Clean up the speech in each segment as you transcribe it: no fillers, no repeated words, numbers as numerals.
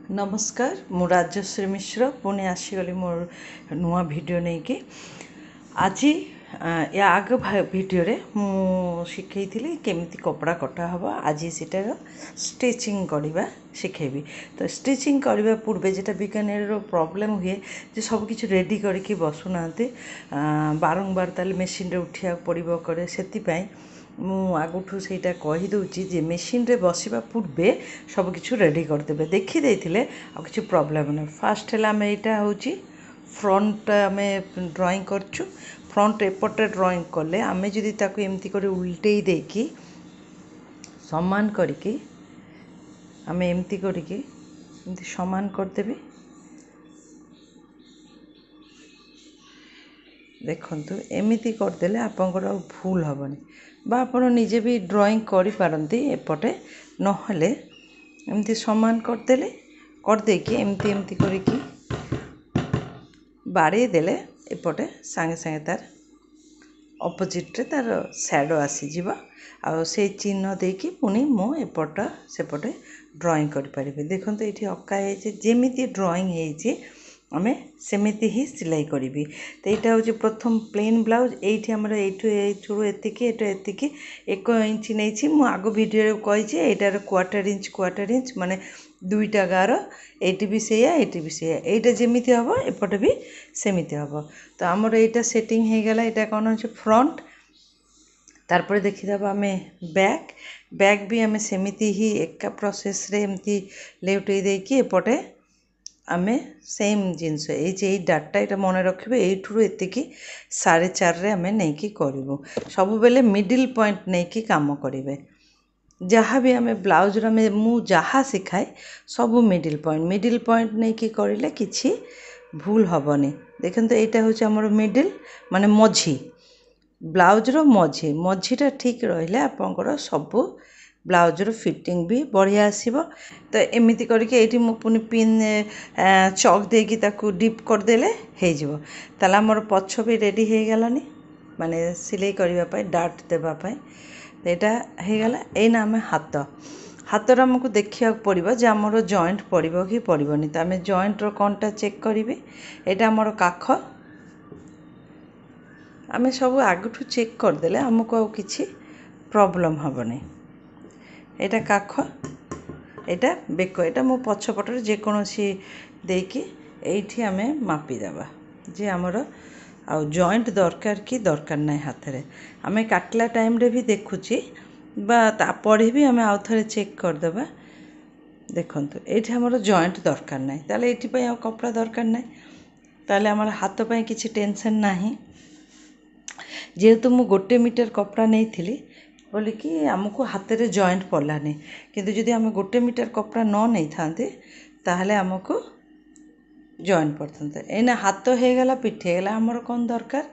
नमस्कार मु राजश्री मिश्र पुणी आसीगली मोर नुआ वीडियो नहीं कि आज या आग वीडियो रे मु शिखई केमिति कपड़ा कटा हबा आज सेटार स्टिचिंग करवा शिखेबी। तो स्टिचिंग करने पूर्वे जेटा बिकानेर प्रॉब्लम हुए जे सब किछि रेडी करके बसुना बारंबार ताले मेसीन रे उठिया पड़िबो करे सेति मु आगुठू सेटा कही दूची जे मेसीन रे बसिबा पूर्वे सब किछु रेडी करदेबे देखि देथिले आ किछु प्रॉब्लम नै। फास्ट हला हम एटा होची फ्रंट आम ड्राइंग करछु फ्रंट एपटे ड्राइंग कले आमे जदि ताको एमती करे उल्टेई देकी समान करके आमे एमती करके एमती समान करदेबे। देखंतु एमिति करदेले आपनकर भूल हबनी बा आपण निजे भी ड्राइंग करि पारंती एपटे नहले एमती समान करदेले करदेकी एमती एमती करिकी बाड़े देले एपटे सांगे सांगे तार अपोजिट रे तार शैडो आसी जीवा आ से चिन्ह देकी पुनी मो एपट सेपटे ड्राइंग करि परिबे। देखंतु एठी अक्का हे जेमिति ड्राइंग हेछि आमे सेमिति ही सिलाई करी। तो यहाँ हूँ प्रथम प्लेन ब्लाउज ये आमर यू एतिकी एतिकी 1 इंच नहीं मु आग वीडियो कही यार क्वार्टर इंच माने 2टा गार ये भी सैया ये भी सैया यहाँ जमी हम एपटे भी सेमिति हम। तो आमर यहाँ सेटिंग हो गला यहाँ कौन हो फ्रंट तारपर देखीद आम बैक बैक भी आम सेमिति ही एका प्रोसेस रे एमती लेउटे देकी एपटे आमे सेम जिनस ये डाटा ये मन रखिए यू एतिकी 4.5 रे आमे नहीं कि करूँ सब बेले मिडिल पॉइंट नहीं कि काम करेंगे जहाँ भी आमे ब्लाउज रे मु जहाँ सिखाए सब मिडिल पॉइंट नहीं कि करिले किछि भूल हबनी। देखंतु एटा होछि हमर मिडिल माने मझी ब्लाउज रो मझी मझीटा ठीक रहिले आपनकर सब ब्लाउज रो फिटिंग भी बढ़िया आसीबो। तो एमिति करके एठी मु पुनी पिन चक देकी ताकू डिप कर देले हे जिवो ताला हमर पछ भी रेडी हे गलानी माने सिलाई करिवा पय डाट देबा पय। एटा हे गला एना हम हातर हमको देखिया पड़िबो जे हमर जॉइंट पड़िबो कि पड़िबोनी। तो आमे जॉइंट रो कोनटा चेक करिवे एटा हमर काख आमे सब आगठू चेक कर देले हमको आ किछि प्रॉब्लम हबनी। एटा काख एटा बेक एटा मो पछपटर जेकोसी देकी एठी आमे मापी देबा जे हमर आ जॉइंट दरकार कि दरकार नै हाथ रे आमे काटला टाइम रे भी देखुची बा तापरे भी आमे आउ थरे चेक कर देबा। देखंतु एठी हमर जॉइंट दरकार नै ताले एठी पय आ कपड़ा दरकार नै ताले हमर हाथ पय किछि टेंशन नाही जेहेतु मु 1 मीटर कपड़ा नै थिली बोली कि आमको हाथ रे जॉइंट पड़लानी किंतु जदि आम 1 मीटर कपड़ा न नहीं थांते ताहले आमको जॉइंट पड़ता। एना हाथ हो गला पिठी गला हमर कौन दरकार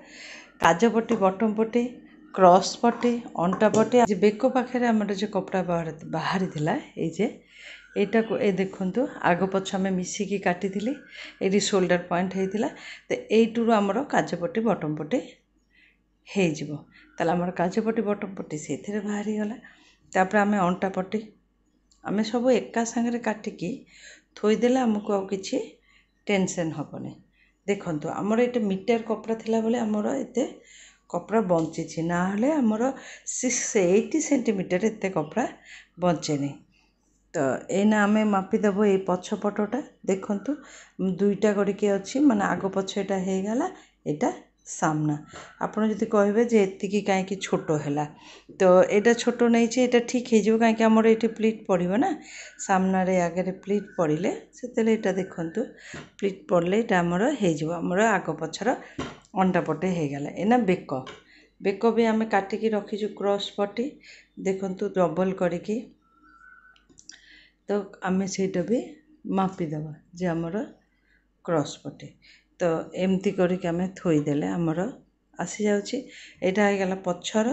काज पट्टी बटम पट्टी क्रॉस पट्टी अंटा पट्टी आज बेक पाखे आम जो कपड़ा बाहरी थिला ए जे एटा को ए देखंतु आग पछ आम मिसिकी काटी थिली एडी शोल्डर पॉइंट हेतिला। तो एटू हमर काज पट्टी बटम पट्टी हे जिवो ताला हमर काज पट्टी बटम पट्टी से बाहरी गला। तापर आमे अंटा पट्टी आमे सब एका संगे काटिकी थोईदेले आमको आ किछि टेंशन हबनी। देखंतु हमर एटा मीटर कपड़ा थिला बोले हमर एते कपड़ा बंची ना हले हमर 680 सेंटीमीटर एते कपड़ा बंचेनी। तो एना आमे मापी देबो ए पछपटटा देखंतु 2टा करके अछि माने आगो पछटा हे गला एटा सामना आपन जदि कहबे जे एतिकी काहे कि छोटो हैला तो एटा छोटो नै छै एटा ठीक हे जो काहे कि हमर एठी प्लीट पड़िबो ना सामना रे आगे रे प्लीट पड़िले सेतेले एटा देखंतु प्लीट पड़ले एटा हमर हे जो हमर आगो पछर अंडा पटे हे गला। एना बेक भी आमे काटी की रखी जो क्रॉस पट्टी देखंतु डबल करके तो आमे सेटा भी मापी देबा जे हमर क्रॉस पट्टी। तो एमती करके आमे थोई देले हमर आसी जाउची एटा हे गला पछर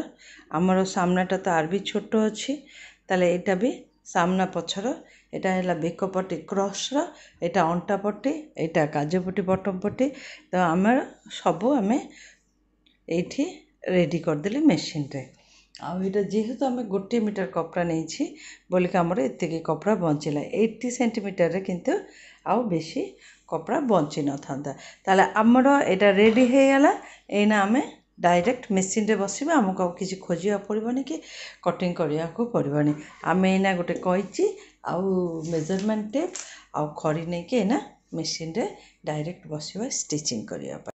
हमर सामनाटा तो आर भी छोटो अछि ताले एटा भी सामना पछर एटा हैला बेक पट्टी क्रॉस रो एटा अंटा पट्टी एटा काज पट्टी बटम पट्टी। तो हमर सब आमे एठी रेडी कर देले मेसिन रे ଆଉ ଏଇଟା ଯେହେତୁ ଆମେ ଗୋଟିଏ ମିଟର କପଡ଼ା ନେଇଛି ବୋଲିକି ଆମର ଏତିକି କପଡ଼ା ବଞ୍ଚିଲା 80 ସେଣ୍ଟିମିଟରରେ କିନ୍ତୁ ଆଉ ବେଶୀ କପଡ଼ା ବଞ୍ଚି ନଥାନ୍ତା। ତାହେଲେ ଆମର ଏଇଟା ରେଡ଼ି ହେଇଗଲା। ଏଇନା ଆମେ ଡାଇରେକ୍ଟ ମେସିନରେ ବସିବା, ଆମକୁ ଆଉ କିଛି ଖୋଜିବାକୁ ପଡ଼ିବନି କି କଟିଂ କରିବାକୁ ପଡ଼ିବନି। ଆମେ ଏଇନା ଗୋଟେ କଇଁଚି ଆଉ ମେଜରମେଣ୍ଟ ଟେପ୍ ଆଉ ଖଡ଼ି ନେଇକି ଏଇନା ମେସିନରେ ଡାଇରେକ୍ଟ ବସିବା ଷ୍ଟିଚିଂ କରିବା ପାଇଁ।